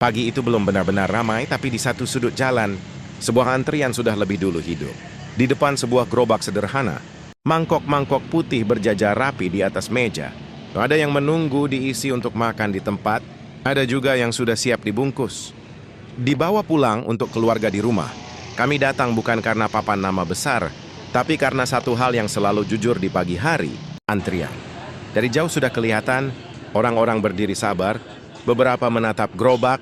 Pagi itu belum benar-benar ramai, tapi di satu sudut jalan, sebuah antrian sudah lebih dulu hidup. Di depan sebuah gerobak sederhana, mangkok-mangkok putih berjajar rapi di atas meja. Ada yang menunggu diisi untuk makan di tempat, ada juga yang sudah siap dibungkus. Dibawa pulang untuk keluarga di rumah. Kami datang bukan karena papan nama besar, tapi karena satu hal yang selalu jujur di pagi hari, antrian. Dari jauh sudah kelihatan, orang-orang berdiri sabar, beberapa menatap gerobak,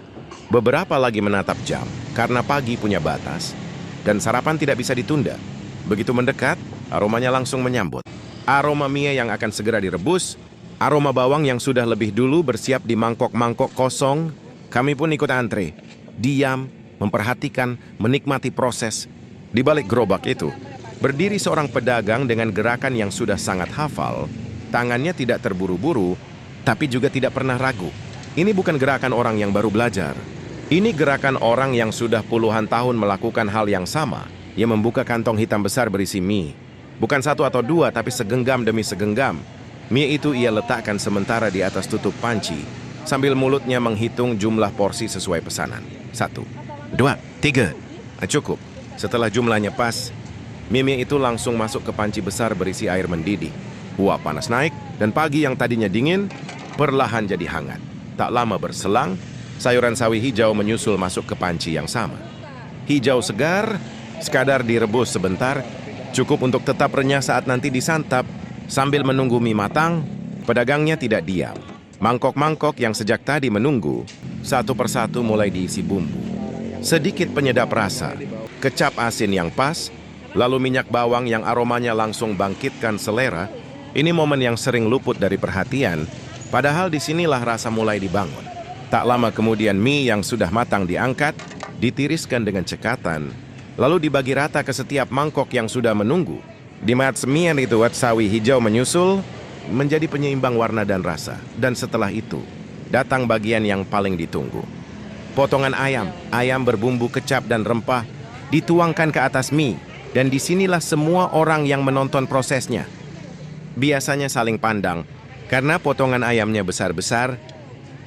beberapa lagi menatap jam, karena pagi punya batas, dan sarapan tidak bisa ditunda. Begitu mendekat, aromanya langsung menyambut. Aroma mie yang akan segera direbus, aroma bawang yang sudah lebih dulu bersiap di mangkok-mangkok kosong. Kami pun ikut antre, diam, memperhatikan, menikmati proses. Di balik gerobak itu, berdiri seorang pedagang dengan gerakan yang sudah sangat hafal. Tangannya tidak terburu-buru, tapi juga tidak pernah ragu. Ini bukan gerakan orang yang baru belajar. Ini gerakan orang yang sudah puluhan tahun melakukan hal yang sama. Ia membuka kantong hitam besar berisi mie. Bukan satu atau dua, tapi segenggam demi segenggam. Mie itu ia letakkan sementara di atas tutup panci, sambil mulutnya menghitung jumlah porsi sesuai pesanan. 1, 2, 3. Cukup. Setelah jumlahnya pas, mie itu langsung masuk ke panci besar berisi air mendidih. Uap panas naik, dan pagi yang tadinya dingin, perlahan jadi hangat. Tak lama berselang, sayuran sawi hijau menyusul masuk ke panci yang sama. Hijau segar, sekadar direbus sebentar, cukup untuk tetap renyah saat nanti disantap. Sambil menunggu mie matang, pedagangnya tidak diam. Mangkok-mangkok yang sejak tadi menunggu, satu persatu mulai diisi bumbu. Sedikit penyedap rasa, kecap asin yang pas, lalu minyak bawang yang aromanya langsung bangkitkan selera. Ini momen yang sering luput dari perhatian, padahal disinilah rasa mulai dibangun. Tak lama kemudian mie yang sudah matang diangkat, ditiriskan dengan cekatan, lalu dibagi rata ke setiap mangkok yang sudah menunggu. Di mie itu sawi hijau menyusul, menjadi penyeimbang warna dan rasa. Dan setelah itu, datang bagian yang paling ditunggu. Potongan ayam berbumbu kecap dan rempah, dituangkan ke atas mie, dan disinilah semua orang yang menonton prosesnya. Biasanya saling pandang, karena potongan ayamnya besar-besar,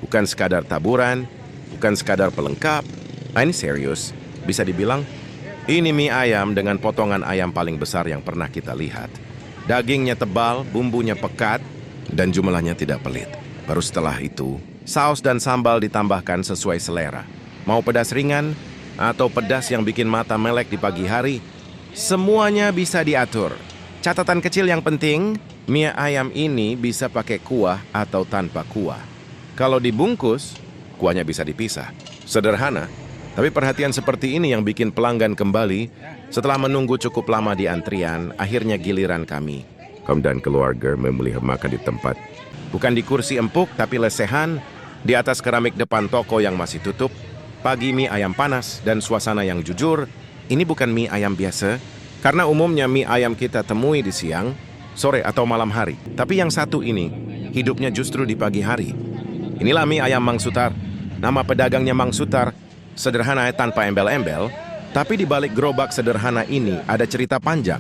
bukan sekadar taburan, bukan sekadar pelengkap. Ini serius, bisa dibilang, ini mie ayam dengan potongan ayam paling besar yang pernah kita lihat. Dagingnya tebal, bumbunya pekat, dan jumlahnya tidak pelit. Baru setelah itu, saus dan sambal ditambahkan sesuai selera. Mau pedas ringan, atau pedas yang bikin mata melek di pagi hari, semuanya bisa diatur. Catatan kecil yang penting, mie ayam ini bisa pakai kuah atau tanpa kuah. Kalau dibungkus, kuahnya bisa dipisah. Sederhana, tapi perhatian seperti ini yang bikin pelanggan kembali. Setelah menunggu cukup lama di antrian, akhirnya giliran kami. Kamu dan keluarga memilih makan di tempat. Bukan di kursi empuk, tapi lesehan, di atas keramik depan toko yang masih tutup. Pagi mie ayam panas dan suasana yang jujur. Ini bukan mie ayam biasa, karena umumnya mie ayam kita temui di siang, sore atau malam hari. Tapi yang satu ini, hidupnya justru di pagi hari. Inilah mie ayam Mang Sutar. Nama pedagangnya Mang Sutar, sederhana tanpa embel-embel, tapi di balik gerobak sederhana ini ada cerita panjang,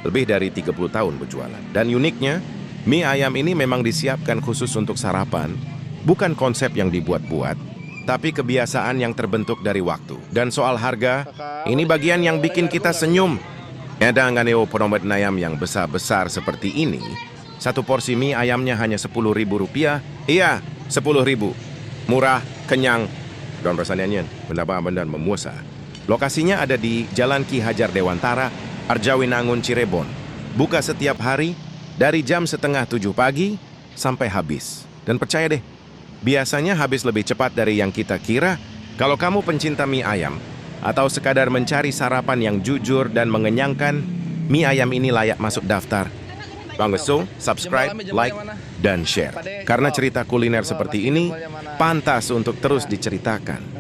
lebih dari 30 tahun berjualan. Dan uniknya, mie ayam ini memang disiapkan khusus untuk sarapan, bukan konsep yang dibuat-buat, tapi kebiasaan yang terbentuk dari waktu. Dan soal harga, ini bagian yang bikin kita senyum. Ada nganeo promet ayam yang besar-besar seperti ini, satu porsi mie ayamnya hanya Rp10.000. Iya, 10.000. Murah, kenyang, dan rasanya benar-benar memuaskan. Lokasinya ada di Jalan Ki Hajar Dewantara, Arjawinangun, Cirebon. Buka setiap hari dari jam 6:30 pagi sampai habis. Dan percaya deh, biasanya habis lebih cepat dari yang kita kira. Kalau kamu pencinta mie ayam, atau sekadar mencari sarapan yang jujur dan mengenyangkan, mie ayam ini layak masuk daftar. Langsung subscribe, like, dan share. Karena cerita kuliner seperti ini pantas untuk terus diceritakan.